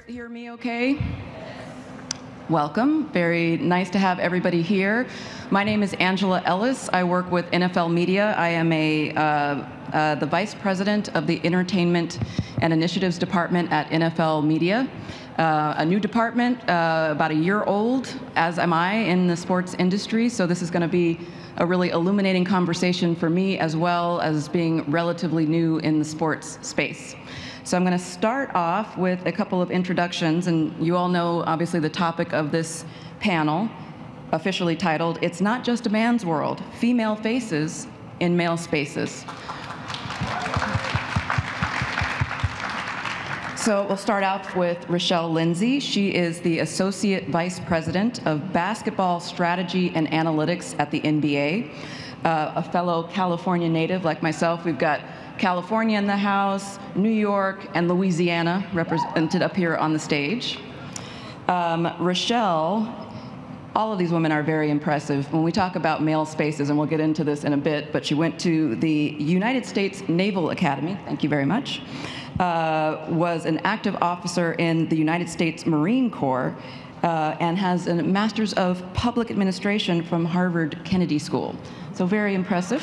hear me okay? Welcome. Very nice to have everybody here. My name is Angela Ellis. I work with NFL Media. I am the Vice President of the Entertainment and Initiatives Department at NFL Media. A new department, about a year old, as am I, in the sports industry. So this is going to be a really illuminating conversation for me, as well as being relatively new in the sports space. So I'm going to start off with a couple of introductions, and you all know, obviously, the topic of this panel, officially titled, "It's Not Just a Man's World, Female Faces in Male Spaces." So we'll start off with Rochelle Lindsay. She is the Associate Vice President of Basketball Strategy and Analytics at the NBA. A fellow California native like myself. We've got California in the house, New York, and Louisiana represented up here on the stage. Rochelle, all of these women are very impressive. When we talk about male spaces, and we'll get into this in a bit, but she went to the United States Naval Academy, thank you very much, was an active officer in the United States Marine Corps, and has a Master's of Public Administration from Harvard Kennedy School. So very impressive.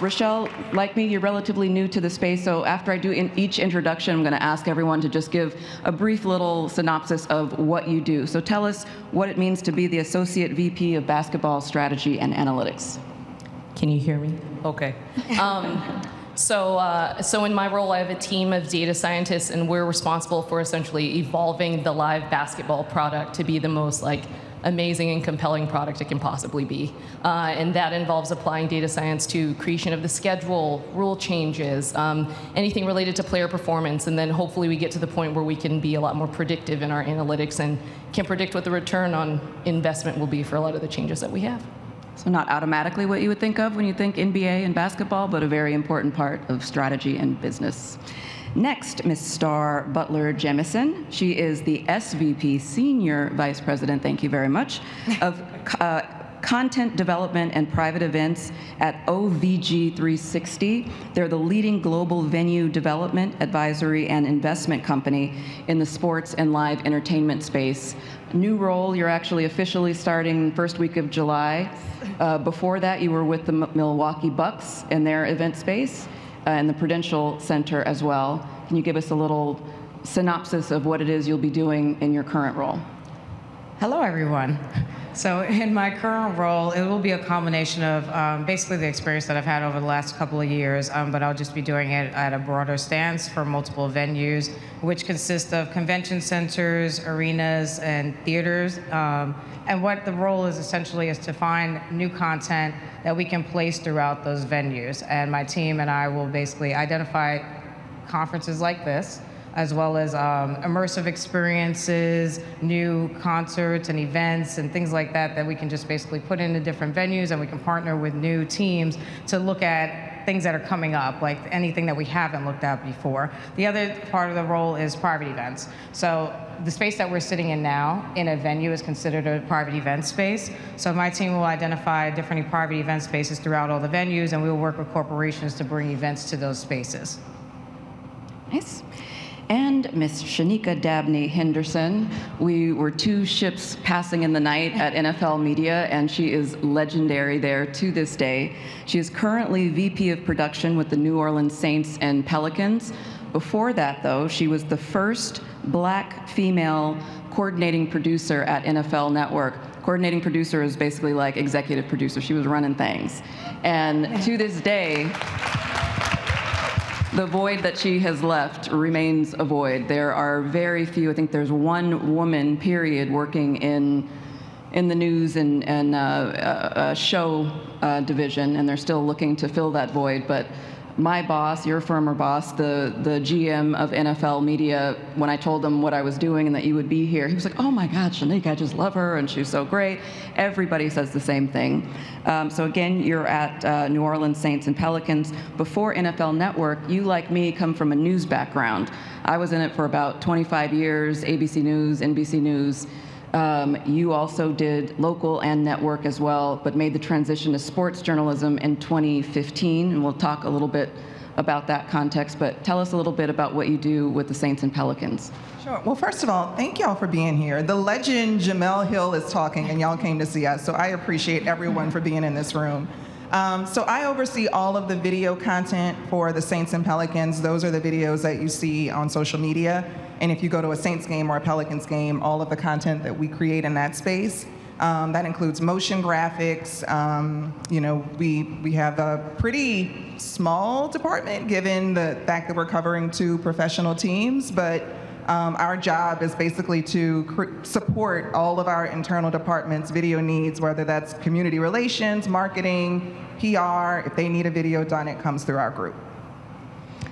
Rochelle, like me, you're relatively new to the space, so after I do each introduction, I'm going to ask everyone to just give a brief little synopsis of what you do. So tell us what it means to be the Associate VP of Basketball Strategy and Analytics. Can you hear me? Okay. So in my role, I have a team of data scientists, and we're responsible for essentially evolving the live basketball product to be the most amazing and compelling product it can possibly be. And that involves applying data science to creation of the schedule, rule changes, anything related to player performance, and then hopefully we get to the point where we can be a lot more predictive in our analytics and can predict what the return on investment will be for a lot of the changes that we have. So not automatically what you would think of when you think NBA and basketball, but a very important part of strategy and business. Next, Ms. Star Butler Jemison. She is the SVP, Senior Vice President, thank you very much, of Content Development and Private Events at OVG 360. They're the leading global venue development, advisory, and investment company in the sports and live entertainment space. New role, you're actually officially starting first week of July. Before that, you were with the Milwaukee Bucks in their event space. And the Prudential Center as well. Can you give us a little synopsis of what it is you'll be doing in your current role? Hello, everyone. So in my current role, it will be a combination of basically the experience that I've had over the last couple of years, but I'll just be doing it at a broader stance for multiple venues, which consist of convention centers, arenas, and theaters. And what the role is essentially is to find new content that we can place throughout those venues. And my team and I will basically identify conferences like this, as well as immersive experiences, new concerts and events and things like that that we can just basically put into different venues, and we can partner with new teams to look at things that are coming up, like anything that we haven't looked at before. The other part of the role is private events. So the space that we're sitting in now in a venue is considered a private event space. So my team will identify different private event spaces throughout all the venues, and we will work with corporations to bring events to those spaces. Nice. And Ms. Shanika Dabney Henderson. We were two ships passing in the night at NFL Media, and she is legendary there to this day. She is currently VP of Production with the New Orleans Saints and Pelicans. Before that, though, she was the first Black female coordinating producer at NFL Network. Coordinating producer is basically like executive producer. She was running things. And to this day, the void that she has left remains a void. There are very few, I think there's one woman, period, working in the news and show division, and they're still looking to fill that void. But my boss, your former boss, the GM of NFL Media, when I told him what I was doing and that you would be here, he was like, "Oh my God, Shanique, I just love her, and she's so great." Everybody says the same thing. So again, you're at New Orleans Saints and Pelicans. Before NFL Network, you, like me, come from a news background. I was in it for about 25 years, ABC News, NBC News, You also did local and network as well, but made the transition to sports journalism in 2015, and we'll talk a little bit about that context, but tell us a little bit about what you do with the Saints and Pelicans. Sure. Well, first of all, thank y'all for being here. The legend Jamel Hill is talking, and y'all came to see us, so I appreciate everyone for being in this room. So I oversee all of the video content for the Saints and Pelicans. Those are the videos that you see on social media. And if you go to a Saints game or a Pelicans game, all of the content that we create in that space. That includes motion graphics. You know, we have a pretty small department given the fact that we're covering 2 professional teams, but our job is basically to support all of our internal departments' video needs, whether that's community relations, marketing, PR. If they need a video done, it comes through our group.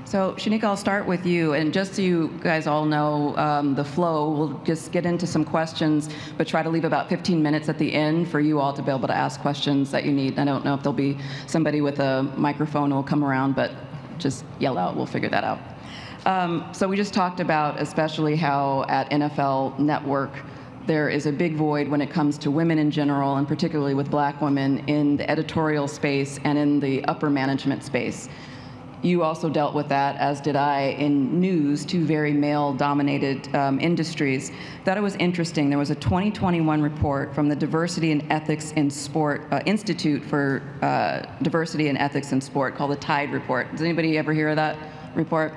So, Shanika, I'll start with you. And just so you guys all know the flow, we'll just get into some questions, but try to leave about 15 minutes at the end for you all to be able to ask questions that you need. I don't know if there'll be somebody with a microphone who will come around, but just yell out. We'll figure that out. So we just talked about especially how at NFL Network, there is a big void when it comes to women in general, and particularly with Black women in the editorial space and in the upper management space. You also dealt with that, as did I, in news, 2 very male-dominated industries. Thought it was interesting. There was a 2021 report from the Diversity and Ethics in Sport Institute for Diversity and Ethics in Sport called the TIDE Report. Does anybody ever hear of that report?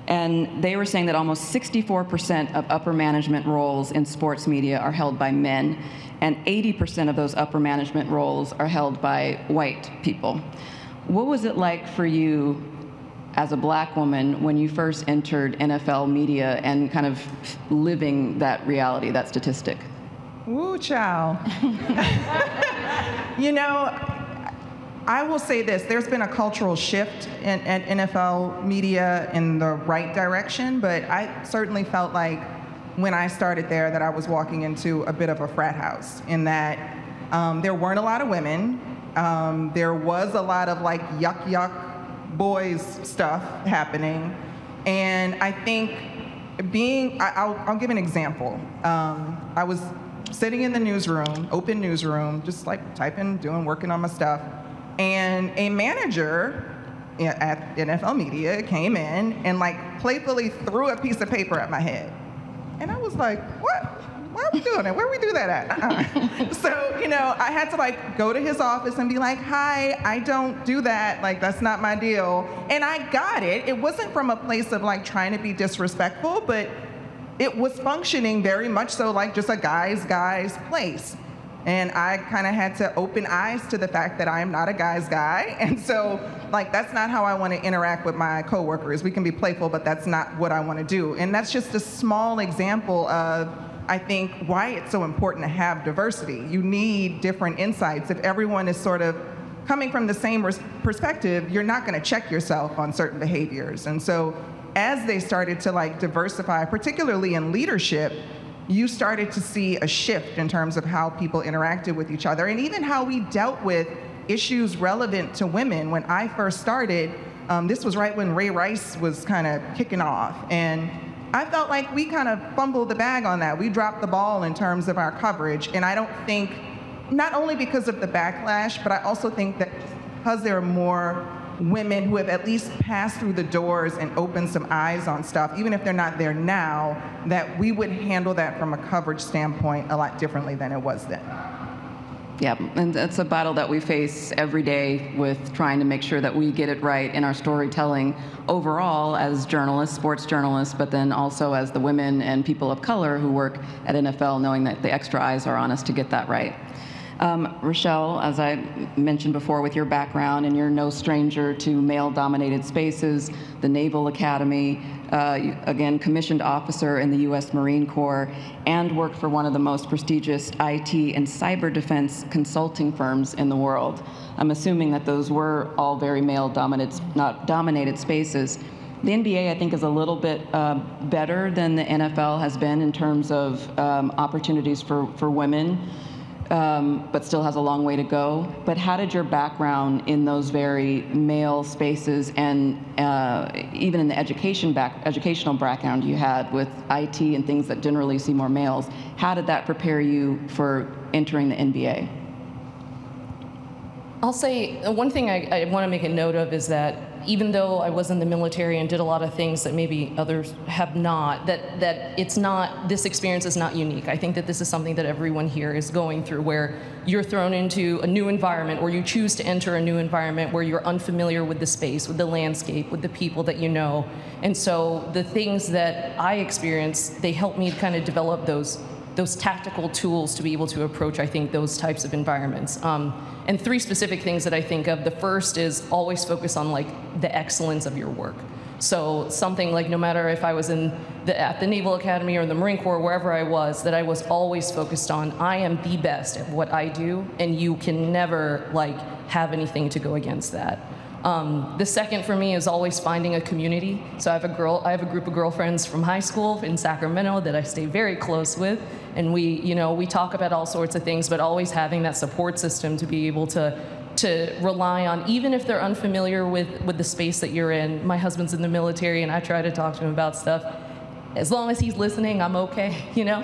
And they were saying that almost 64% of upper management roles in sports media are held by men, and 80% of those upper management roles are held by white people. What was it like for you as a Black woman when you first entered NFL media and kind of living that reality, that statistic? Woo, child. You know, I will say this, there's been a cultural shift in NFL media in the right direction, but I certainly felt like when I started there that I was walking into a bit of a frat house, in that there weren't a lot of women. There was a lot of like yuck boys stuff happening. And I think I'll give an example. I was sitting in the newsroom, open newsroom, just like working on my stuff. And a manager at NFL Media came in and like playfully threw a piece of paper at my head. And I was like, what? Why are we doing that? Where do we do that at? So, you know, I had to like go to his office and be like, hi, I don't do that. Like, that's not my deal. And I got it. It wasn't from a place of like trying to be disrespectful, but it was functioning very much so like just a guy's place. And I kind of had to open eyes to the fact that I am not a guy's guy. And so, like, that's not how I want to interact with my coworkers. We can be playful, but that's not what I want to do. And that's just a small example of, I think, why it's so important to have diversity. You need different insights. If everyone is sort of coming from the same perspective, you're not going to check yourself on certain behaviors. And so as they started to like diversify, particularly in leadership, you started to see a shift in terms of how people interacted with each other and even how we dealt with issues relevant to women. When I first started, this was right when Ray Rice was kind of kicking off. And I felt like we kind of fumbled the bag on that. We dropped the ball in terms of our coverage. And I don't think, not only because of the backlash, but I also think that because there are more women who have at least passed through the doors and opened some eyes on stuff, even if they're not there now, that we would handle that from a coverage standpoint a lot differently than it was then. Yeah, and it's a battle that we face every day with trying to make sure that we get it right in our storytelling overall as journalists, sports journalists, but then also as the women and people of color who work at NFL, knowing that the extra eyes are on us to get that right. Rochelle, as I mentioned before, with your background, and you're no stranger to male-dominated spaces, the Naval Academy, again, commissioned officer in the U.S. Marine Corps, and worked for one of the most prestigious IT and cyber defense consulting firms in the world. I'm assuming that those were all very male-dominated spaces. The NBA, I think, is a little bit better than the NFL has been in terms of opportunities for women. but still has a long way to go. But how did your background in those very male spaces and even in the educational background you had with IT and things that generally see more males, how did that prepare you for entering the NBA? I'll say one thing I want to make a note of is that even though I was in the military and did a lot of things that maybe others have not, that it's not, this experience is not unique. I think that this is something that everyone here is going through, where you're thrown into a new environment, or you choose to enter a new environment where you're unfamiliar with the space, with the landscape, with the people that you know. And so the things that I experienced, they helped me kind of develop those tactical tools to be able to approach, I think, those types of environments. And 3 specific things that I think of. The first is always focus on like the excellence of your work. So something like, no matter if I was at the Naval Academy or the Marine Corps, wherever I was, that I was always focused on, I am the best at what I do, and you can never like have anything to go against that. The second for me is always finding a community. So I have a group of girlfriends from high school in Sacramento that I stay very close with, and we talk about all sorts of things, but always having that support system to be able to rely on, even if they're unfamiliar with the space that you're in. My husband's in the military, and I try to talk to him about stuff. As long as he's listening, I'm okay, you know?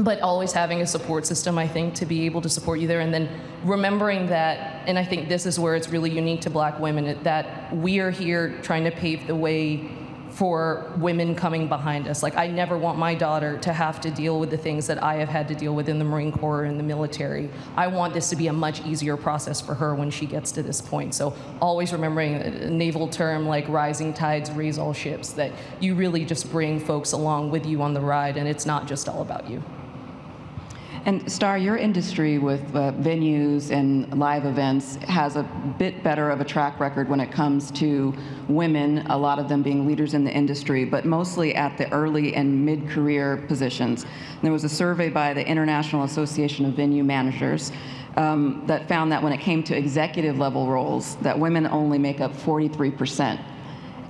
But always having a support system, I think, to be able to support you there. And then remembering that, and I think this is where it's really unique to Black women, that we are here trying to pave the way for women coming behind us. Like, I never want my daughter to have to deal with the things that I have had to deal with in the Marine Corps or in the military. I want this to be a much easier process for her when she gets to this point. So always remembering a naval term like rising tides raise all ships, that you really just bring folks along with you on the ride, and it's not just all about you. And Star, your industry with venues and live events has a bit better of a track record when it comes to women, a lot of them being leaders in the industry, but mostly at the early and mid-career positions. And there was a survey by the International Association of Venue Managers that found that when it came to executive level roles, that women only make up 43%.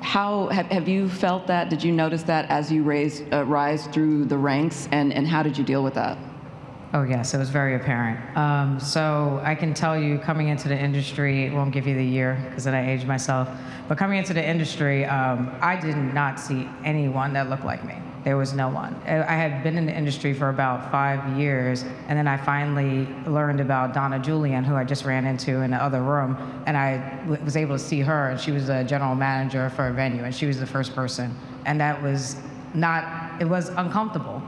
How have you felt that? Did you notice that as you rise through the ranks, and how did you deal with that? Oh, yes, it was very apparent. So I can tell you, coming into the industry, won't give you the year because then I aged myself, but coming into the industry, I did not see anyone that looked like me. There was no one. I had been in the industry for about 5 years, and then I finally learned about Donna Julian, who I just ran into in the other room, and I was able to see her, and she was a general manager for a venue, and she was the first person. And that was it was uncomfortable,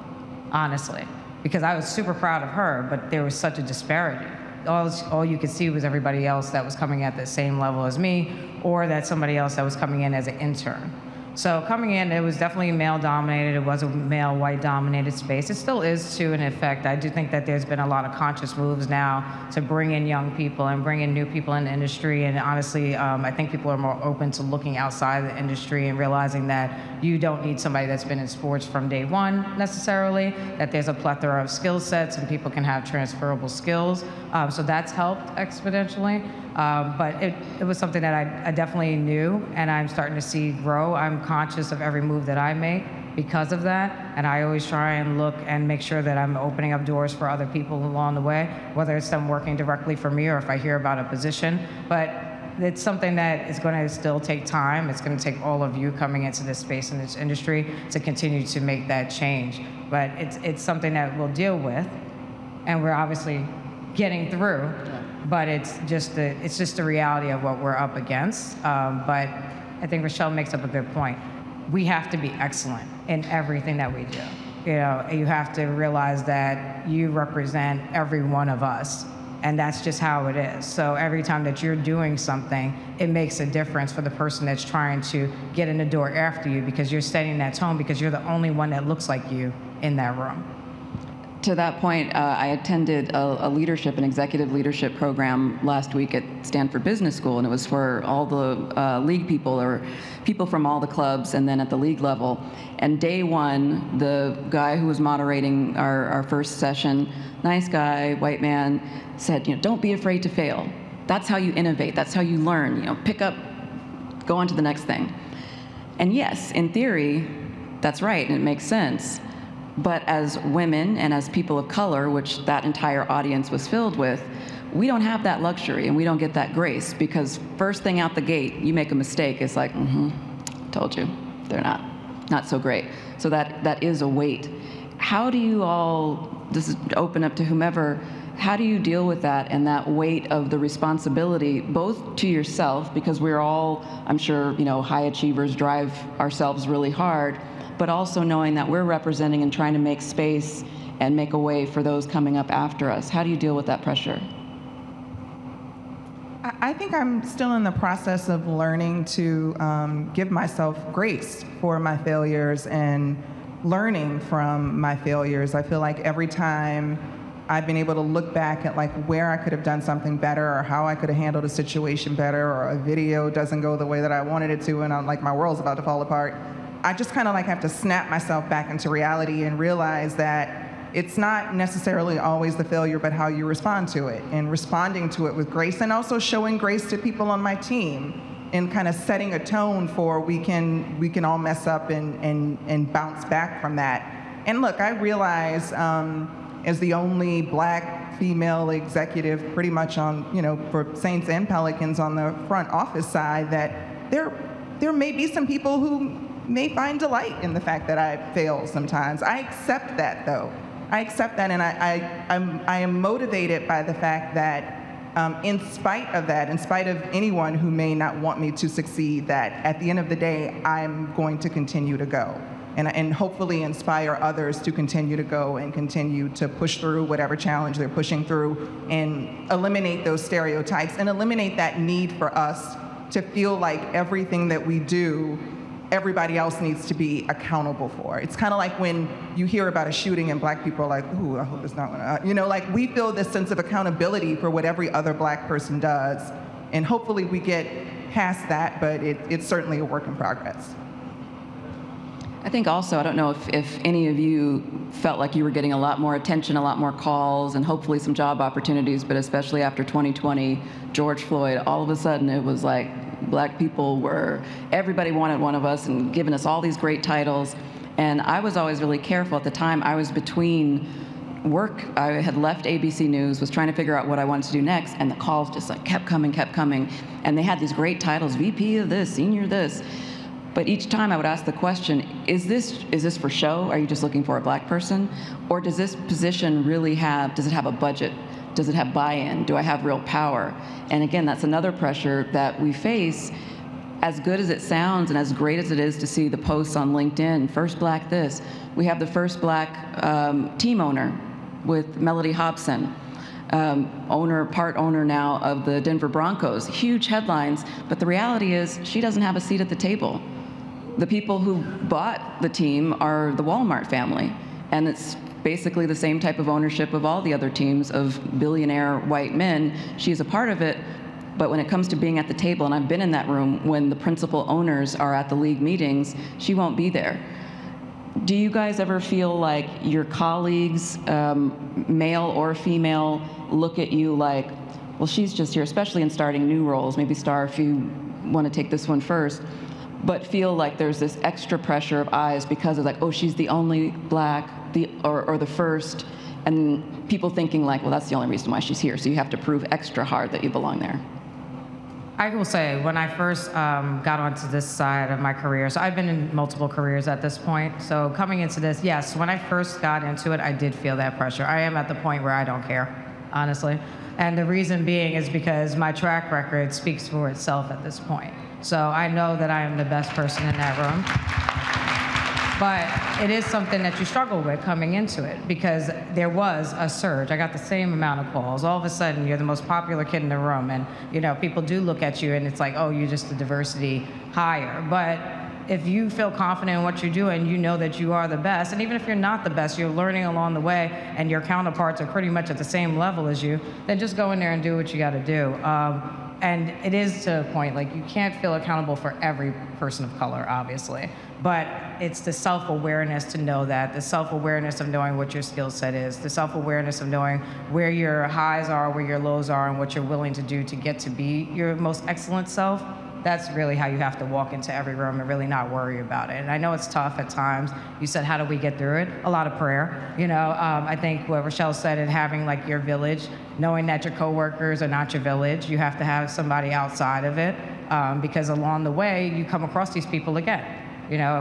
honestly, because I was super proud of her, but there was such a disparity. All you could see was everybody else that was coming at the same level as me, or that somebody else that was coming in as an intern. So coming in, it was definitely male-dominated. It was a male, white-dominated space. It still is, too, in effect. I do think that there's been a lot of conscious moves now to bring in young people and bring in new people in the industry. And honestly, I think people are more open to looking outside the industry and realizing that you don't need somebody that's been in sports from day one, necessarily, that there's a plethora of skill sets and people can have transferable skills. So that's helped exponentially. But it was something that I definitely knew, and I'm starting to see grow. I'm conscious of every move that I make because of that, and I always try and look and make sure that I'm opening up doors for other people along the way, whether it's them working directly for me or if I hear about a position. But it's something that is going to still take time. It's going to take all of you coming into this space and this industry to continue to make that change. But it's something that we'll deal with, and we're obviously getting through. But it's just the reality of what we're up against. But I think Rochelle makes up a good point. We have to be excellent in everything that we do. You know, you have to realize that you represent every one of us, and that's just how it is. So every time that you're doing something, it makes a difference for the person that's trying to get in the door after you, because you're setting that tone, because you're the only one that looks like you in that room. To that point, I attended an executive leadership program last week at Stanford Business School, and it was for all the league people, or people from all the clubs, and then at the league level. And day one, the guy who was moderating our first session, nice guy, white man, said, don't be afraid to fail. That's how you innovate. That's how you learn. Pick up, go on to the next thing. And yes, in theory, that's right, and it makes sense. But as women and as people of color, which that entire audience was filled with, we don't have that luxury and we don't get that grace, because first thing out the gate, you make a mistake, it's like, told you, they're not so great. So that is a weight. How do you all, this is open up to whomever, how do you deal with that and that weight of the responsibility, both to yourself, because we're all, I'm sure, high achievers drive ourselves really hard, but also knowing that we're representing and trying to make space and make a way for those coming up after us. How do you deal with that pressure? I think I'm still in the process of learning to give myself grace for my failures and learning from my failures. I feel like every time I've been able to look back at like where I could have done something better, or how I could have handled a situation better, or a video doesn't go the way that I wanted it to and I'm like my world's about to fall apart, I just kind of like have to snap myself back into reality and realize that it's not necessarily always the failure, but how you respond to it, and responding to it with grace, and also showing grace to people on my team, and kind of setting a tone for we can all mess up and bounce back from that. And look, I realize as the only Black female executive pretty much on, for Saints and Pelicans on the front office side, that there may be some people who may find delight in the fact that I fail sometimes. I accept that, though. I accept that, and I am motivated by the fact that in spite of that, in spite of anyone who may not want me to succeed, that at the end of the day, I'm going to continue to go. And hopefully inspire others to continue to go and continue to push through whatever challenge they're pushing through, and eliminate those stereotypes and eliminate that need for us to feel like everything that we do, everybody else needs to be accountable for. It's kind of like when you hear about a shooting and Black people are like, ooh, I hope it's not gonna, like we feel this sense of accountability for what every other Black person does. And hopefully we get past that, but it's certainly a work in progress. I think also, I don't know if any of you felt like you were getting a lot more attention, a lot more calls, and hopefully some job opportunities, but especially after 2020, George Floyd, all of a sudden it was like Black people everybody wanted one of us and giving us all these great titles. And I was always really careful. At the time, I was between work. I had left ABC News, was trying to figure out what I wanted to do next, and the calls just like kept coming. And they had these great titles, VP of this, senior this. But each time I would ask the question, is this for show? Are you just looking for a Black person? Or does this position really does it have a budget? Does it have buy-in? Do I have real power? And again, that's another pressure that we face. As good as it sounds and as great as it is to see the posts on LinkedIn, first Black this, we have the first Black team owner with Melody Hobson, part owner now of the Denver Broncos. Huge headlines, but the reality is she doesn't have a seat at the table. The people who bought the team are the Walmart family, and it's basically the same type of ownership of all the other teams of billionaire white men. She's a part of it, but when it comes to being at the table, and I've been in that room when the principal owners are at the league meetings, she won't be there. Do you guys ever feel like your colleagues, male or female, look at you like, well, she's just here, especially in starting new roles, maybe Star, if you want to take this one first, but feel like there's this extra pressure of eyes because of like, oh, she's the only Black, or the first, and people thinking like, well, that's the only reason why she's here, so you have to prove extra hard that you belong there. I will say, when I first got onto this side of my career, so I've been in multiple careers at this point, so coming into this, yes, when I first got into it, I did feel that pressure. I am at the point where I don't care, honestly. And the reason being is because my track record speaks for itself at this point. So I know that I am the best person in that room. But it is something that you struggle with coming into it, because there was a surge. I got the same amount of calls. All of a sudden, you're the most popular kid in the room, and people do look at you, and it's like, oh, you're just the diversity hire. But if you feel confident in what you're doing, you know that you are the best. And even if you're not the best, you're learning along the way, and your counterparts are pretty much at the same level as you, then just go in there and do what you got to do. And it is to a point, like, you can't feel accountable for every person of color, obviously. But it's the self-awareness to know that, the self-awareness of knowing what your skill set is, the self-awareness of knowing where your highs are, where your lows are, and what you're willing to do to get to be your most excellent self. that's really how you have to walk into every room and really not worry about it. And I know it's tough at times. You said, how do we get through it? A lot of prayer. I think what Rochelle said, and having like your village, knowing that your coworkers are not your village, you have to have somebody outside of it, because along the way, you come across these people again.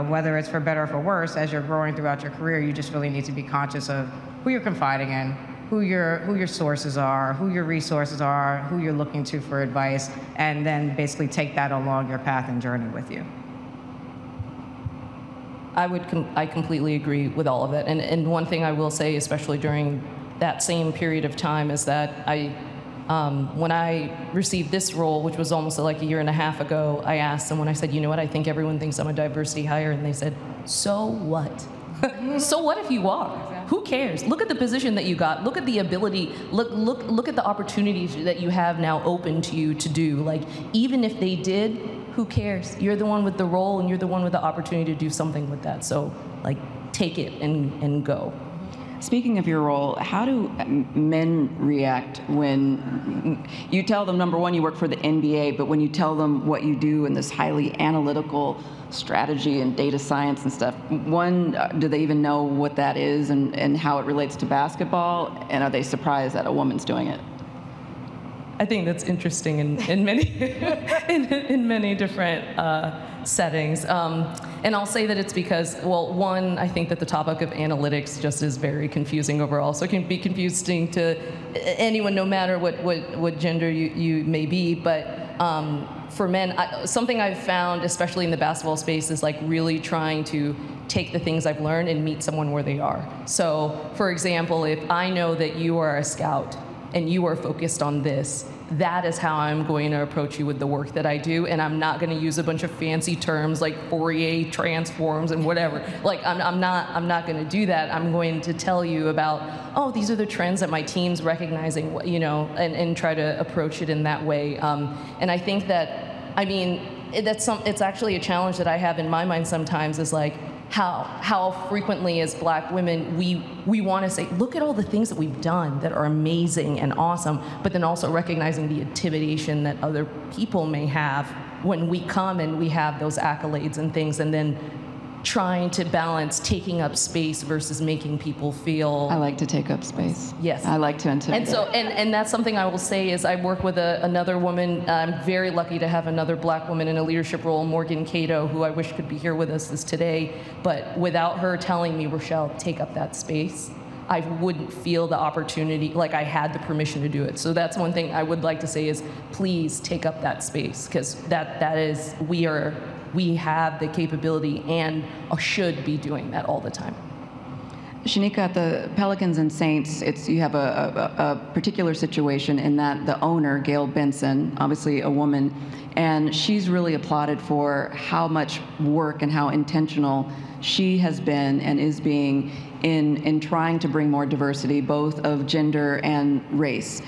Whether it's for better or for worse, as you're growing throughout your career, you just really need to be conscious of who you're confiding in, who your sources are, who your resources are, who you're looking to for advice, and then basically take that along your path and journey with you. I completely agree with all of it. And one thing I will say, especially during that same period of time, is that when I received this role, which was almost like a year and a half ago, I asked someone, I said, you know what, I think everyone thinks I'm a diversity hire, and they said, so what? So what if you are? Who cares? Look at the position that you got. Look at the ability. Look at the opportunities that you have now open to you to do. Like, even if they did, who cares? You're the one with the role, and you're the one with the opportunity to do something with that. So, like, take it and go. Speaking of your role, how do men react when you tell them, number one, you work for the NBA, but when you tell them what you do in this highly analytical strategy and data science and stuff, one, do they even know what that is and how it relates to basketball? And are they surprised that a woman's doing it? I think that's interesting in many in many different settings. And I'll say that it's because, well, one, I think that the topic of analytics just is very confusing overall. So it can be confusing to anyone, no matter what gender you may be. But for men, something I've found, especially in the basketball space, is like really trying to take the things I've learned and meet someone where they are. So, for example, if I know that you are a scout and you are focused on this, that is how I'm going to approach you with the work that I do, and I'm not going to use a bunch of fancy terms like Fourier transforms and whatever. Like, I'm not going to do that. I'm going to tell you about, oh, these are the trends that my team's recognizing, and try to approach it in that way. And I think that, it's actually a challenge that I have in my mind sometimes, is like, how frequently as Black women we want to say, look at all the things that we've done that are amazing and awesome, but then also recognizing the intimidation that other people may have when we come and we have those accolades and things, and then trying to balance taking up space versus making people feel. I like to take up space. Yes. I like to intimidate. And so, and that's something I will say is I work with another woman. I'm very lucky to have another Black woman in a leadership role, Morgan Cato, who I wish could be here with us today. But without her telling me, Rochelle, take up that space, I wouldn't feel the opportunity, like I had the permission to do it. So that's one thing I would like to say is, please take up that space, because that is, we have the capability and should be doing that all the time. Shanika, at the Pelicans and Saints, you have a particular situation in that the owner, Gail Benson, obviously a woman, and she's really applauded for how much work and how intentional she has been and is being in trying to bring more diversity, both of gender and race,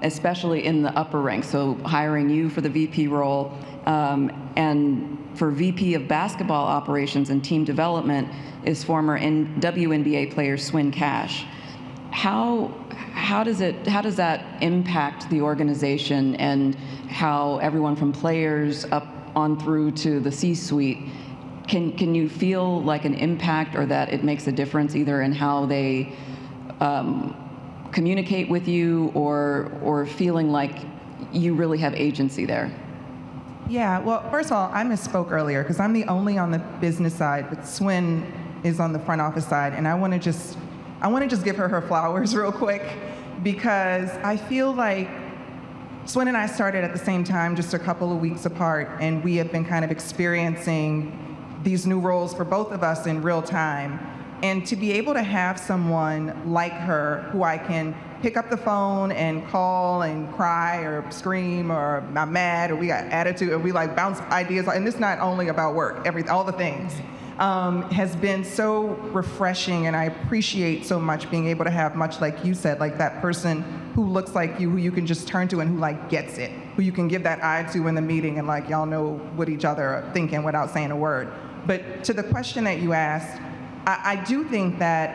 especially in the upper ranks. So hiring you for the VP role, and for VP of basketball operations and team development is former WNBA player Swin Cash. How does that impact the organization, and how everyone from players up on through to the C-suite, can you feel like an impact, or that it makes a difference either in how they communicate with you, or feeling like you really have agency there? Yeah, well, first of all, I misspoke earlier because I'm the only on the business side, but Swin is on the front office side, and I want to just give her flowers real quick, because I feel like Swin and I started at the same time, just a couple of weeks apart, and we have been kind of experiencing these new roles for both of us in real time. And to be able to have someone like her who I can pick up the phone and call and cry or scream or I'm mad or we got attitude and we like bounce ideas, and it's not only about work, all the things, has been so refreshing, and I appreciate so much being able to have, much like you said, like that person who looks like you, who you can just turn to and who like gets it, who you can give that eye to in the meeting and like y'all know what each other are thinking without saying a word. But to the question that you asked, I do think that,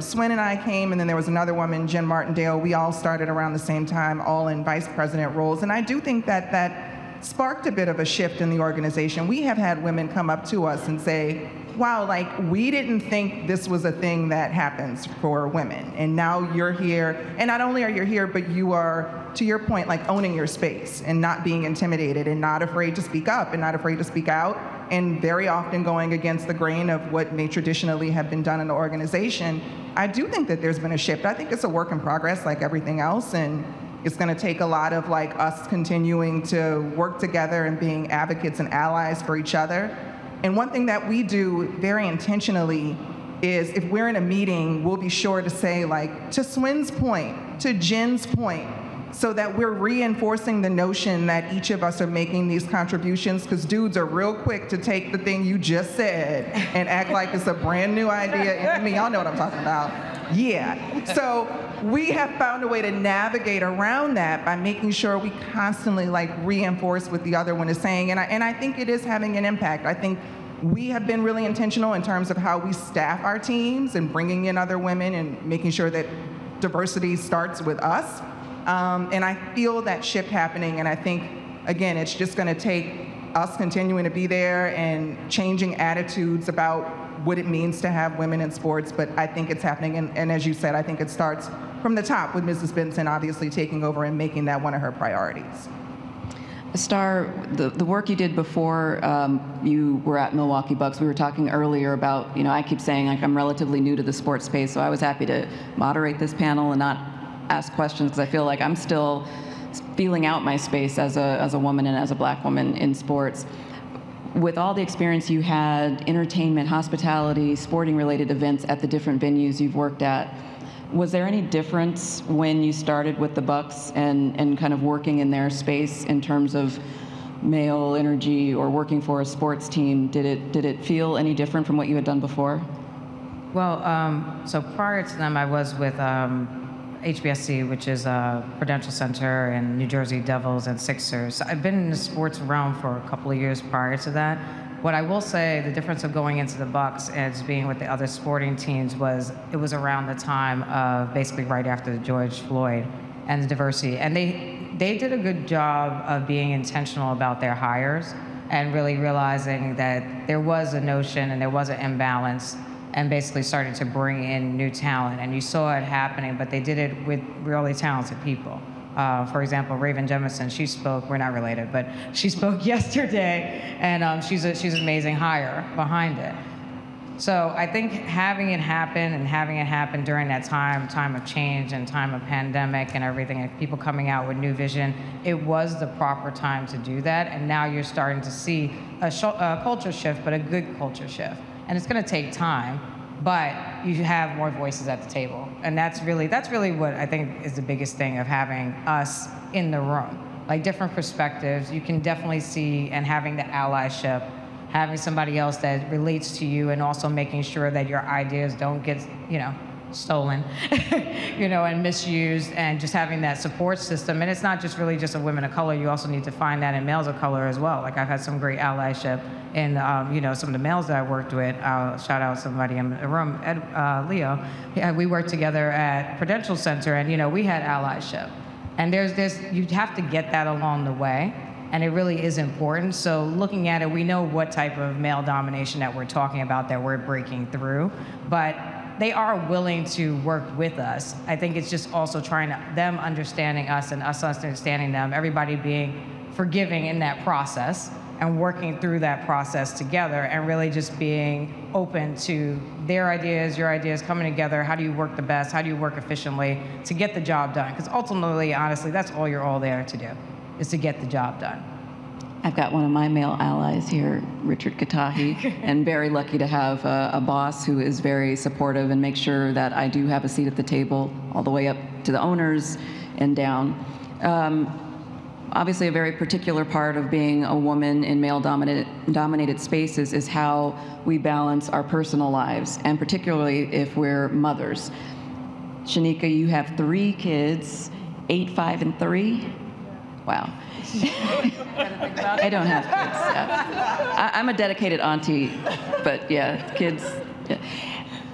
Swin and I came, and then there was another woman, Jen Martindale. We all started around the same time, all in vice president roles. And I do think that sparked a bit of a shift in the organization. We have had women come up to us and say, wow, like, we didn't think this was a thing that happens for women. And now you're here, and not only are you here, but you are, to your point, like, owning your space and not being intimidated and not afraid to speak up and not afraid to speak out, and very often going against the grain of what may traditionally have been done in the organization. I do think that there's been a shift. I think it's a work in progress like everything else, and it's gonna take a lot of like us continuing to work together and being advocates and allies for each other. And one thing that we do very intentionally is if we're in a meeting, we'll be sure to say, like, to Swin's point, to Jen's point, so that we're reinforcing the notion that each of us are making these contributions, because dudes are real quick to take the thing you just said and act like it's a brand new idea. I mean, y'all know what I'm talking about. Yeah. So we have found a way to navigate around that by making sure we constantly like reinforce what the other one is saying. And I think it is having an impact. I think we have been really intentional in terms of how we staff our teams and bringing in other women and making sure that diversity starts with us. And I feel that shift happening. And I think, again, it's just going to take us continuing to be there and changing attitudes about what it means to have women in sports. But I think it's happening. And as you said, I think it starts from the top with Mrs. Benson obviously taking over and making that one of her priorities. Star, the work you did before you were at Milwaukee Bucks, we were talking earlier about, you know, I keep saying like I'm relatively new to the sports space, so I was happy to moderate this panel and not ask questions because I feel like I'm still feeling out my space as a woman and as a black woman in sports. With all the experience you had, entertainment, hospitality, sporting related events at the different venues you've worked at, was there any difference when you started with the Bucks and kind of working in their space in terms of male energy or working for a sports team? Did it feel any different from what you had done before? Well, so prior to them, I was with HBSC, which is Prudential Center, and New Jersey Devils and Sixers. So I've been in the sports realm for a couple of years prior to that. What I will say, the difference of going into the Bucks as being with the other sporting teams was it was around the time of basically right after George Floyd and the diversity. And they did a good job of being intentional about their hires and really realizing that there was a notion and there was an imbalance and basically started to bring in new talent. And you saw it happening, but they did it with really talented people. For example, Raven Jemison, she spoke, we're not related, but she spoke yesterday, and she's an amazing hire behind it. So I think having it happen during that time of change and time of pandemic and everything, and people coming out with new vision, it was the proper time to do that. And now you're starting to see a culture shift, but a good culture shift. And it's gonna take time, but you have more voices at the table. And that's really what I think is the biggest thing of having us in the room. Like different perspectives, you can definitely see, and having the allyship, having somebody else that relates to you and also making sure that your ideas don't get, stolen, and misused, and just having that support system. And it's not just really just a women of color, you also need to find that in males of color as well. Like I've had some great allyship in, some of the males that I worked with. I'll shout out somebody in the room, Leo. Yeah, we worked together at Prudential Center, and we had allyship. And you have to get that along the way, and it really is important. So looking at it, we know what type of male domination that we're talking about, that we're breaking through, but they are willing to work with us. I think it's just also them understanding us and us understanding them, everybody being forgiving in that process and working through that process together, and really just being open to their ideas, your ideas, coming together. How do you work the best? How do you work efficiently to get the job done? Because ultimately, honestly, that's all you're all there to do, is to get the job done. I've got one of my male allies here, Richard Katahi, and very lucky to have a boss who is very supportive and makes sure that I do have a seat at the table all the way up to the owners and down. Obviously, a very particular part of being a woman in male-dominated spaces is how we balance our personal lives, and particularly if we're mothers. Shanika, you have 3 kids, 8, 5, and 3? Wow. I don't have kids. Yeah. I'm a dedicated auntie, but yeah, kids. Yeah.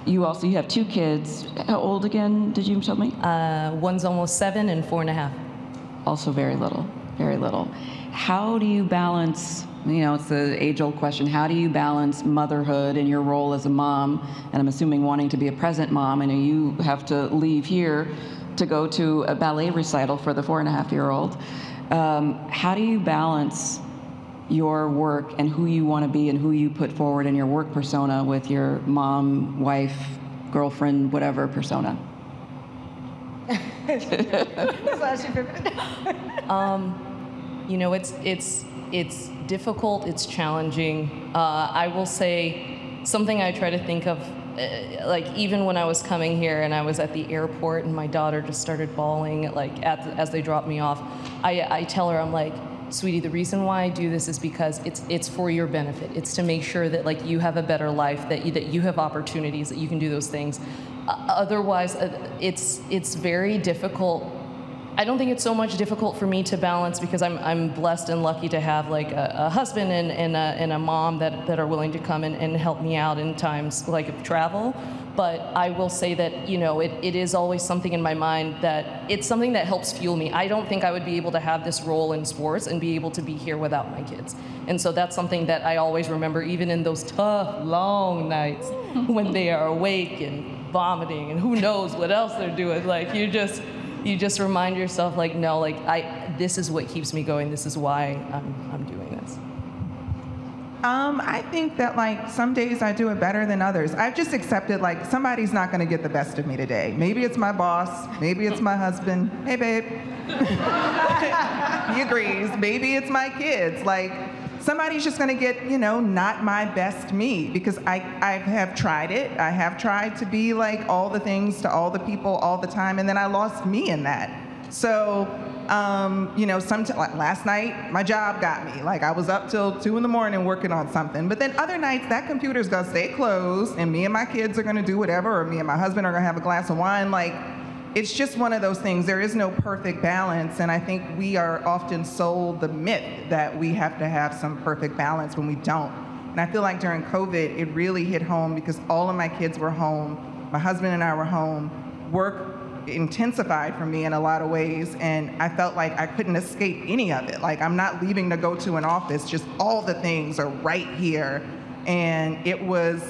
You have 2 kids. How old again, did you tell me? One's almost 7 and 4.5. Also very little, very little. How do you balance, it's the age-old question, how do you balance motherhood and your role as a mom, and I'm assuming wanting to be a present mom? I know you have to leave here to go to a ballet recital for the 4.5-year-old. How do you balance your work and who you want to be and who you put forward in your work persona with your mom, wife, girlfriend, whatever persona? It's difficult, it's challenging. I will say something I try to think of, like even when I was coming here and I was at the airport and my daughter just started bawling, like as they dropped me off, I tell her, I'm like, sweetie, the reason why I do this is because it's for your benefit. It's to make sure that like you have a better life, that you have opportunities, that you can do those things. Otherwise, it's very difficult. I don't think it's so much difficult for me to balance because I'm blessed and lucky to have like a husband and a mom that are willing to come and help me out in times like of travel. But I will say that, it is always something in my mind that it's something that helps fuel me. I don't think I would be able to have this role in sports and be able to be here without my kids. And so that's something that I always remember, even in those tough, long nights when they are awake and vomiting and who knows what else they're doing. Like you just remind yourself, like, no, like this is what keeps me going. This is why I'm doing this. I think that like some days I do it better than others. I've just accepted like somebody's not going to get the best of me today. Maybe it's my boss. Maybe it's my husband. Hey, babe. He agrees. Maybe it's my kids. Like somebody's just going to get, not my best me because I have tried it. I have tried to be like all the things to all the people all the time, and then I lost me in that. So, like last night, my job got me. Like I was up till 2 a.m. working on something. But then other nights, that computer's gonna stay closed, and me and my kids are gonna do whatever, or me and my husband are gonna have a glass of wine. Like, it's just one of those things. There is no perfect balance, and I think we are often sold the myth that we have to have some perfect balance when we don't. And I feel like during COVID, it really hit home because all of my kids were home, my husband and I were home, work intensified for me in a lot of ways, and I felt like I couldn't escape any of it. Like I'm not leaving to go to an office, just all the things are right here. And it was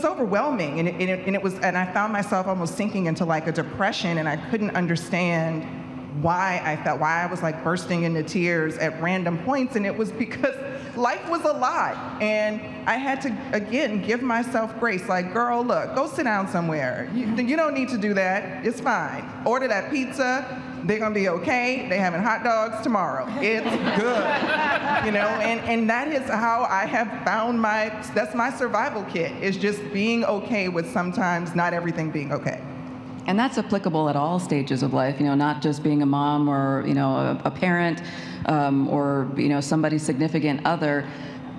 overwhelming, and I found myself almost sinking into like a depression, and I couldn't understand why I was like bursting into tears at random points, and it was because life was a lot, and I had to, again, give myself grace. Like, girl, look, go sit down somewhere. You don't need to do that. It's fine. Order that pizza. They're gonna be okay. They're having hot dogs tomorrow. It's good, and that is how I have found that's my survival kit, is just being okay with sometimes not everything being okay. And that's applicable at all stages of life, not just being a mom or, a parent or, somebody's significant other,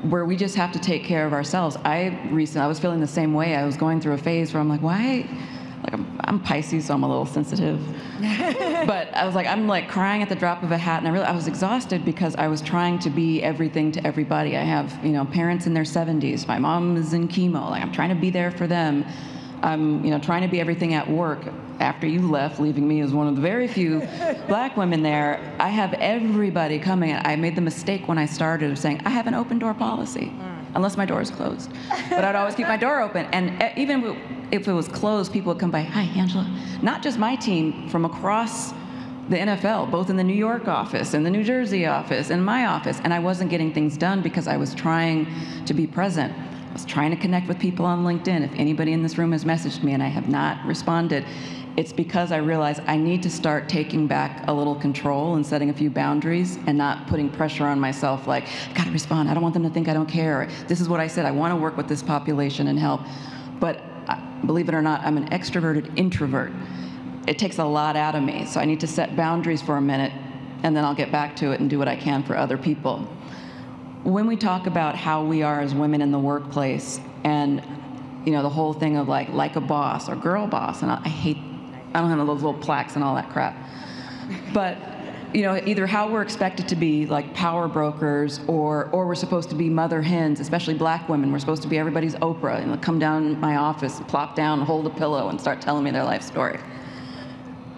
where we just have to take care of ourselves. I was feeling the same way. I was going through a phase where I'm like, why? Like I'm Pisces, so I'm a little sensitive. But I was like, I'm like crying at the drop of a hat, and I was exhausted because I was trying to be everything to everybody. I have, parents in their 70s. My mom is in chemo. Like I'm trying to be there for them. I'm, trying to be everything at work. After you left, leaving me as one of the very few black women there, I have everybody coming. I made the mistake when I started of saying, I have an open door policy, unless my door is closed. But I'd always keep my door open. And even if it was closed, people would come by, hi, Angela. Not just my team, from across the NFL, both in the New York office and the New Jersey office and my office. And I wasn't getting things done because I was trying to be present. I was trying to connect with people on LinkedIn. If anybody in this room has messaged me and I have not responded, it's because I realized I need to start taking back a little control and setting a few boundaries and not putting pressure on myself like, I gotta respond, I don't want them to think I don't care. This is what I said, I wanna work with this population and help. But believe it or not, I'm an extroverted introvert. It takes a lot out of me, so I need to set boundaries for a minute, and then I'll get back to it and do what I can for other people. When we talk about how we are as women in the workplace, and the whole thing of like a boss or girl boss, and I don't have those little plaques and all that crap. But either how we're expected to be like power brokers, or we're supposed to be mother hens, especially black women. We're supposed to be everybody's Oprah, and come down my office, plop down, hold a pillow, and start telling me their life story.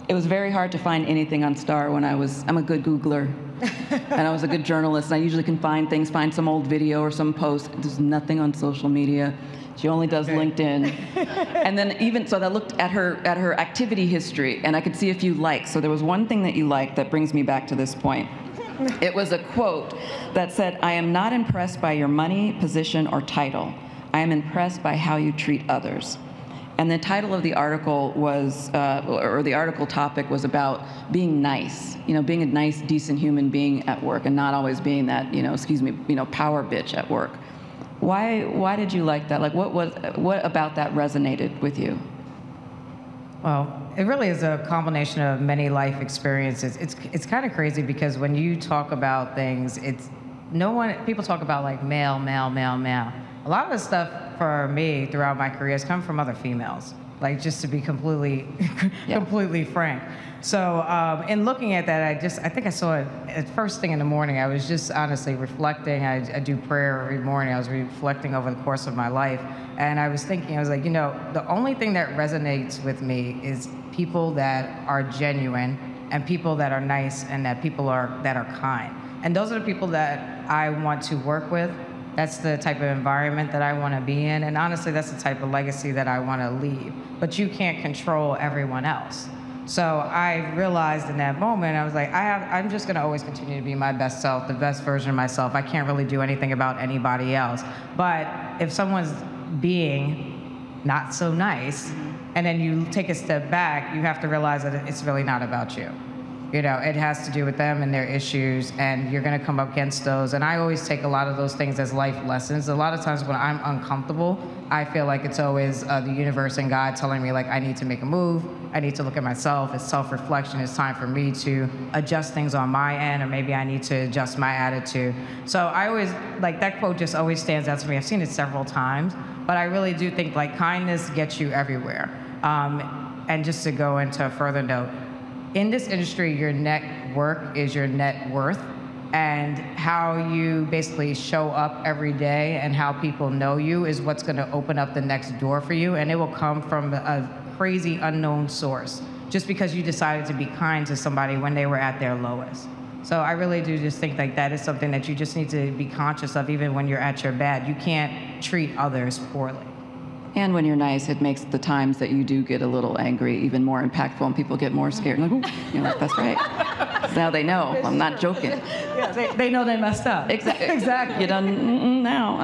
It was very hard to find anything on Star when I'm a good Googler. And I was a good journalist, and I usually can find things, find some old video or some post. There's nothing on social media. She only does LinkedIn. And then even, so I looked at her activity history, and I could see a few likes. So there was one thing that you liked that brings me back to this point. It was a quote that said, "I am not impressed by your money, position, or title. I am impressed by how you treat others." And the title of the article was, or the article topic was about being nice, being a nice, decent human being at work and not always being that, power bitch at work. Why did you like that? Like, what about that resonated with you? Well, it really is a combination of many life experiences. It's kind of crazy because when you talk about things, people talk about like male. A lot of the stuff for me throughout my career has come from other females, like just to be completely frank. So in looking at that, I think I saw it at first thing in the morning. I was just honestly reflecting. I do prayer every morning. I was reflecting over the course of my life. And I was thinking, I was like, the only thing that resonates with me is people that are genuine and people that are nice and that that are kind. And those are the people that I want to work with. That's the type of environment that I want to be in. And honestly, that's the type of legacy that I want to leave. But you can't control everyone else. So I realized in that moment, I was like, I'm just going to always continue to be my best self, the best version of myself. I can't really do anything about anybody else. But if someone's being not so nice, and then you take a step back, you have to realize that it's really not about you. It has to do with them and their issues, and you're going to come up against those. And I always take a lot of those things as life lessons. A lot of times when I'm uncomfortable, I feel like it's always the universe and God telling me, like, I need to make a move. I need to look at myself. It's self-reflection. It's time for me to adjust things on my end, or maybe I need to adjust my attitude. So I always, like, that quote just always stands out to me. I've seen it several times, but I really do think, like, kindness gets you everywhere. And just to go into a further note, in this industry, your network is your net worth, and how you basically show up every day and how people know you is what's going to open up the next door for you, and it will come from a crazy unknown source just because you decided to be kind to somebody when they were at their lowest. So I really do just think like that is something that you just need to be conscious of even when you're at your bad. You can't treat others poorly. And when you're nice, it makes the times that you do get a little angry even more impactful, and people get more scared. Like, ooh, that's right. Now they know. I'm not joking. Yeah, they know they messed up. Exactly. You done now.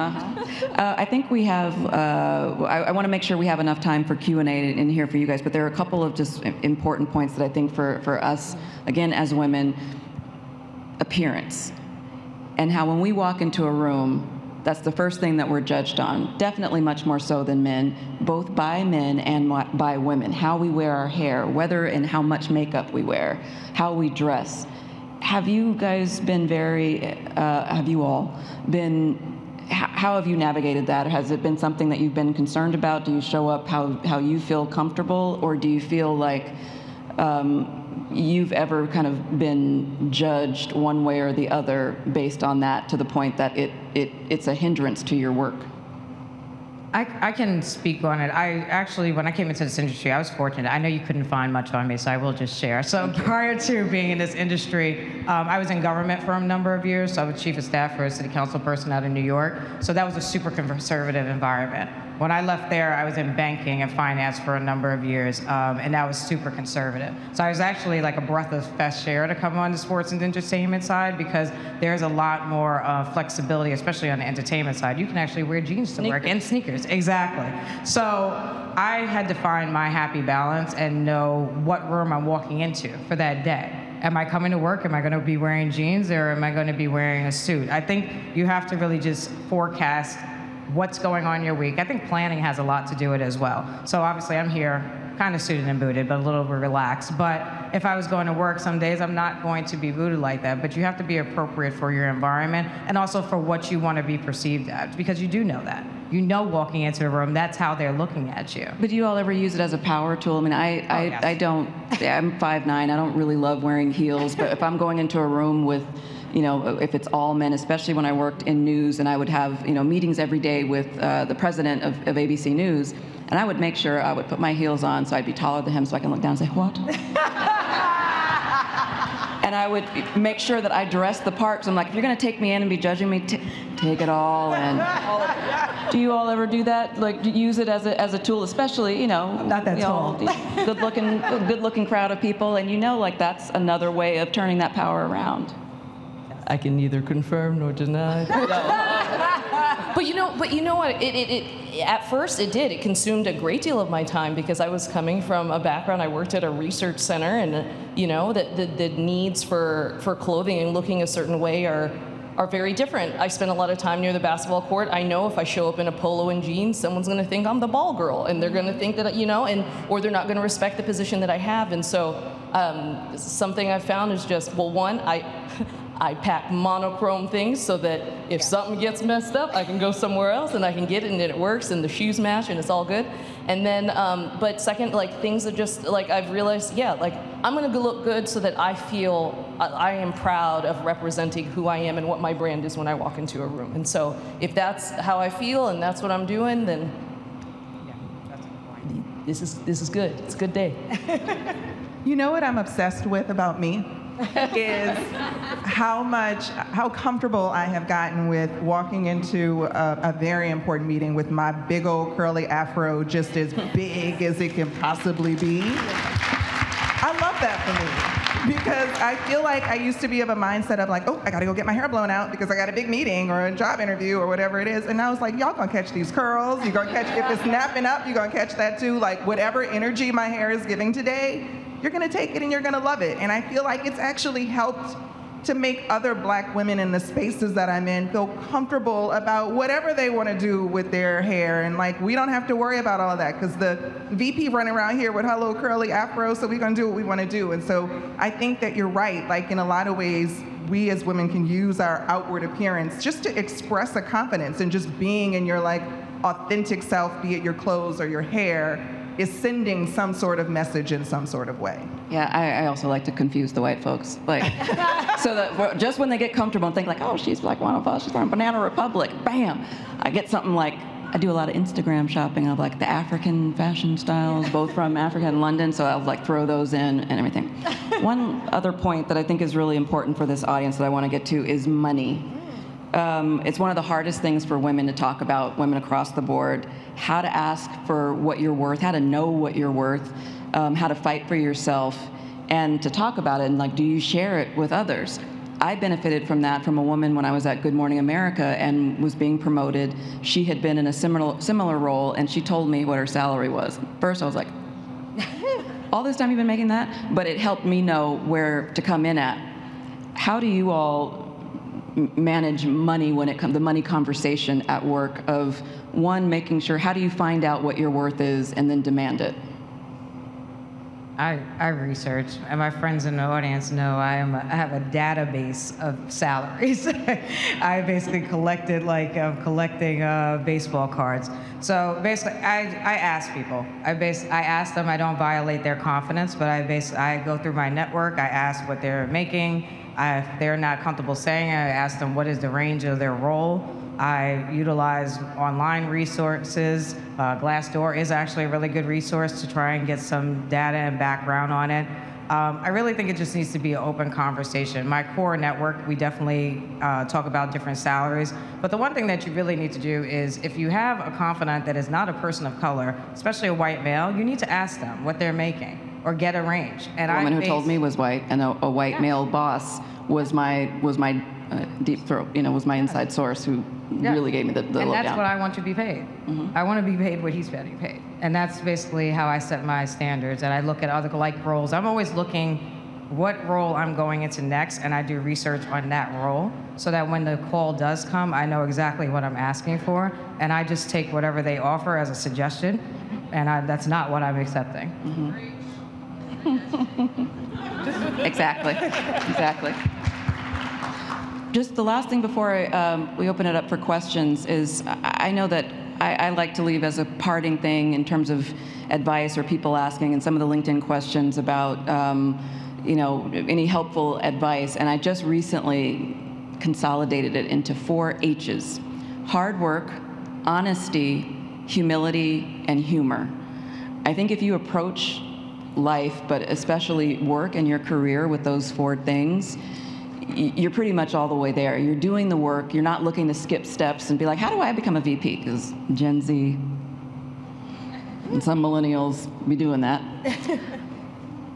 I think we have. I want to make sure we have enough time for Q&A in here for you guys. But there are a couple of just important points that I think for us, again, as women, appearance, and how when we walk into a room, that's the first thing that we're judged on, definitely much more so than men, both by men and by women. How we wear our hair, whether and how much makeup we wear, how we dress. Have you guys been have you all been, how have you navigated that? Has it been something that you've been concerned about? Do you show up how you feel comfortable, or do you feel like you've ever kind of been judged one way or the other based on that, to the point that it's a hindrance to your work? I can speak on it. I actually, when I came into this industry, I was fortunate. I know you couldn't find much on me, so I will just share. So prior to being in this industry, I was in government for a number of years. So I was chief of staff for a city council person out in New York. So that was a super conservative environment. When I left there, I was in banking and finance for a number of years, and that was super conservative. So I was actually like a breath of fresh air to come on the sports and entertainment side, because there's a lot more flexibility, especially on the entertainment side. You can actually wear jeans to work, and sneakers, exactly. So I had to find my happy balance and know what room I'm walking into for that day. Am I coming to work? Am I going to be wearing jeans, or am I going to be wearing a suit? I think you have to really just forecast what's going on in your week. I think planning has a lot to do with it as well. So obviously I'm here kind of suited and booted, but a little bit relaxed. But if I was going to work some days, I'm not going to be booted like that. But you have to be appropriate for your environment and also for what you want to be perceived as, because you do know that. You know, walking into a room, that's how they're looking at you. But do you all ever use it as a power tool? I mean, I don't, I'm 5'9", I don't really love wearing heels, but if I'm going into a room with, if it's all men, especially when I worked in news, and I would have, meetings every day with the president of ABC News, and I would make sure I would put my heels on so I'd be taller than him so I can look down and say, what? And I would make sure that I dressed the part. So I'm like, if you're going to take me in and be judging me, take it all in. Do you all ever do that? Like, use it as a tool, especially, you know, Not that tall. Good-looking crowd of people, and you know, like, that's another way of turning that power around. I can neither confirm nor deny. But you know what? It at first it did. It consumed a great deal of my time because I was coming from a background. I worked at a research center, and you know that the needs for clothing and looking a certain way are very different. I spend a lot of time near the basketball court. I know if I show up in a polo and jeans, someone's going to think I'm the ball girl, and they're going to think that, you know, or they're not going to respect the position that I have. And so something I've found is just, well, one, I pack monochrome things so that if something gets messed up, I can go somewhere else and I can get it and it works and the shoes match and it's all good. And then, but second, like things that just, like I've realized, yeah, like I'm gonna look good so that I feel I am proud of representing who I am and what my brand is when I walk into a room. And so if that's how I feel and that's what I'm doing, then Yeah, that's a good point. this is good. It's a good day. You know what I'm obsessed with about me? Is how comfortable I have gotten with walking into a very important meeting with my big old curly afro just as big as it can possibly be. I love that for me because I feel like I used to be of a mindset of like, oh, I gotta go get my hair blown out because I got a big meeting or a job interview or whatever it is. And I was like, y'all gonna catch these curls. You're gonna catch, if it's snapping up, you're gonna catch that too. Like whatever energy my hair is giving today, you're gonna take it and you're gonna love it. And I feel like it's actually helped to make other Black women in the spaces that I'm in feel comfortable about whatever they wanna do with their hair. And like, we don't have to worry about all of that because the VP running around here with her little curly afro, so we're gonna do what we wanna do. And so I think that you're right, like in a lot of ways, we as women can use our outward appearance just to express a confidence and just being in your like authentic self, be it your clothes or your hair, is sending some sort of message in some sort of way. Yeah, I also like to confuse the white folks. Like, so that just when they get comfortable and think like, oh, she's like one of us, she's from Banana Republic, bam, I get something like, I do a lot of Instagram shopping of like the African fashion styles, both from Africa and London, so I'll like throw those in and everything. One other point that I think is really important for this audience that I want to get to is money. It's one of the hardest things for women to talk about, women across the board, how to ask for what you're worth, how to know what you're worth, how to fight for yourself, and to talk about it, and like, do you share it with others? I benefited from that from a woman when I was at Good Morning America and was being promoted. She had been in a similar role, and she told me what her salary was. First, I was like, all this time you've been making that? But it helped me know where to come in at. How do you all manage money when it comes, the money conversation at work of, one, making sure, how do you find out what your worth is and then demand it? I research, and my friends in the audience know I have a database of salaries. I basically collected, like, collecting baseball cards. So basically, I ask people. I ask them. I don't violate their confidence, but I go through my network. I ask what they're making. If they're not comfortable saying it, I ask them what is the range of their role. I utilize online resources. Glassdoor is actually a really good resource to try and get some data and background on it. I really think it just needs to be an open conversation. My core network, we definitely talk about different salaries. But the one thing that you really need to do is, if you have a confidant that is not a person of color, especially a white male, you need to ask them what they're making or get a range. And the woman who told me was white, and a white male boss was my deep throat, was my inside source who really gave me the lowdown. And that's what I want to be paid. Mm-hmm. I want to be paid what he's getting paid. And that's basically how I set my standards. And I look at other like roles. I'm always looking what role I'm going into next, and I do research on that role so that when the call does come, I know exactly what I'm asking for, and I just take whatever they offer as a suggestion, and that's not what I'm accepting. Mm-hmm. Exactly. Just the last thing before we open it up for questions is, I know that I like to leave as a parting thing in terms of advice or people asking, and some of the LinkedIn questions about any helpful advice, and I just recently consolidated it into 4 H's: hard work, honesty, humility, and humor. I think if you approach life, but especially work and your career with those 4 things, you're pretty much all the way there. You're doing the work. You're not looking to skip steps and be like, how do I become a VP? Because Gen Z and some millennials be doing that.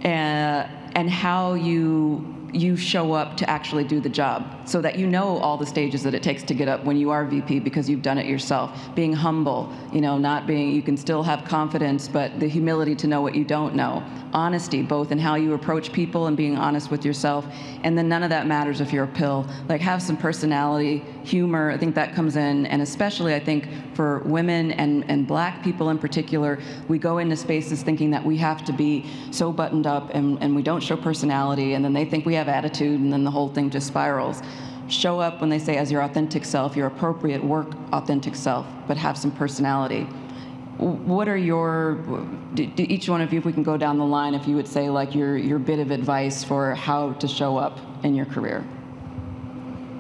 And how you show up to actually do the job so that you know all the stages that it takes to get up when you are VP because you've done it yourself. Being humble, not being, you can still have confidence, but the humility to know what you don't know. Honesty, both in how you approach people and being honest with yourself. And then none of that matters if you're a pill. Like, have some personality, humor, I think that comes in. And especially, I think, for women and Black people in particular, we go into spaces thinking that we have to be so buttoned up and we don't show personality, and then they think we have attitude, and then the whole thing just spirals. Show up when they say as your authentic self, your appropriate work authentic self, but have some personality. What are your, each one of you, if we can go down the line, if you would say like your bit of advice for how to show up in your career?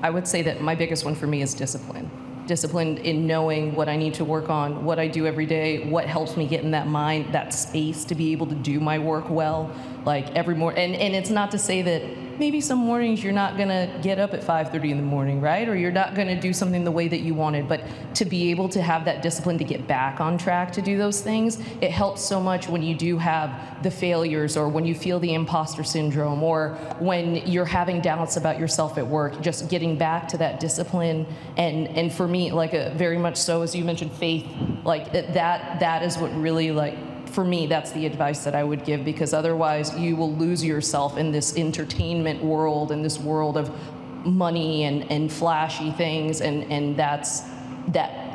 I would say that my biggest one for me is discipline. Discipline in knowing what I need to work on, what I do every day, what helps me get in that mind, that space to be able to do my work well, like every morning. And it's not to say that maybe some mornings you're not gonna get up at 5:30 in the morning, right? Or you're not gonna do something the way that you wanted, but to be able to have that discipline to get back on track to do those things, it helps so much when you do have the failures, or when you feel the imposter syndrome, or when you're having doubts about yourself at work, just getting back to that discipline. And for me, like very much so, as you mentioned, faith, like that is what really, like, for me, that's the advice that I would give, because otherwise you will lose yourself in this entertainment world and this world of money and flashy things, and that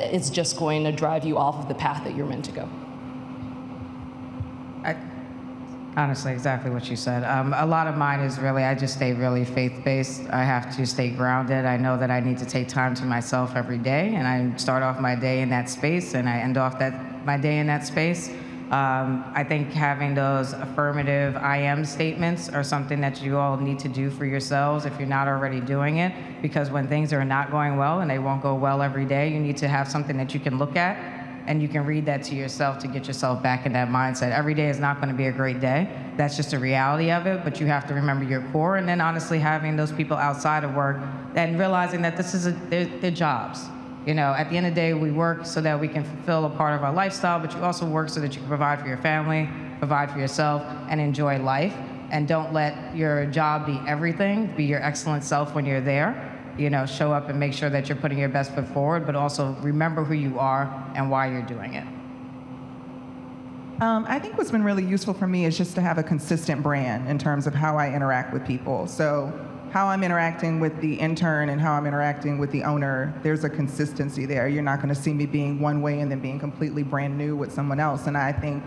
it's just going to drive you off of the path that you're meant to go. Honestly, exactly what you said. A lot of mine is really, I just stay really faith-based. I have to stay grounded. I know that I need to take time to myself every day, and I start off my day in that space, and I end off my day in that space. I think having those affirmative I am statements are something that you all need to do for yourselves if you're not already doing it, because when things are not going well, and they won't go well every day, you need to have something that you can look at and you can read that to yourself to get yourself back in that mindset. Every day is not going to be a great day. That's just a reality of it, but you have to remember your core, and then honestly having those people outside of work and realizing that this is their jobs. At the end of the day, we work so that we can fulfill a part of our lifestyle, but you also work so that you can provide for your family, provide for yourself, and enjoy life. And don't let your job be everything. Be your excellent self when you're there. Show up and make sure that you're putting your best foot forward, but also remember who you are and why you're doing it. I think what's been really useful for me is just to have a consistent brand in terms of how I interact with people. So how I'm interacting with the intern and how I'm interacting with the owner, there's a consistency there. You're not going to see me being one way and then being completely brand new with someone else. And I think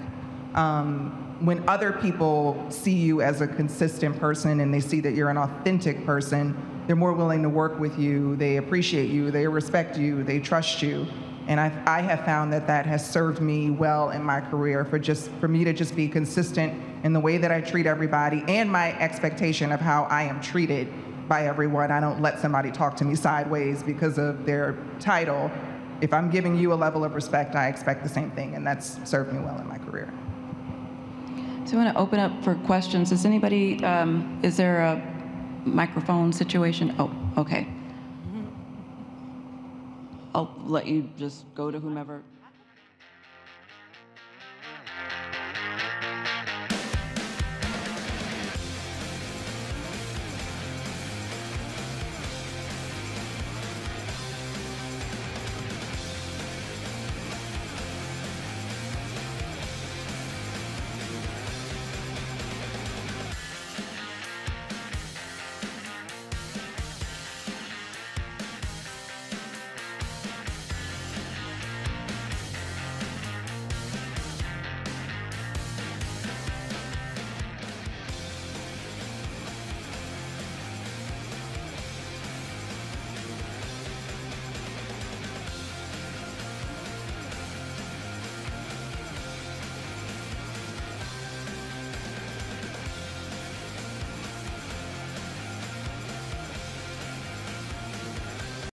when other people see you as a consistent person and they see that you're an authentic person, they're more willing to work with you, they appreciate you, they respect you, they trust you. And I have found that has served me well in my career, for me to just be consistent in the way that I treat everybody and my expectation of how I am treated by everyone. I don't let somebody talk to me sideways because of their title. If I'm giving you a level of respect, I expect the same thing, and that's served me well in my career. So I want to open up for questions. Is anybody, is there a microphone situation? Oh, okay. I'll let you just go to whomever.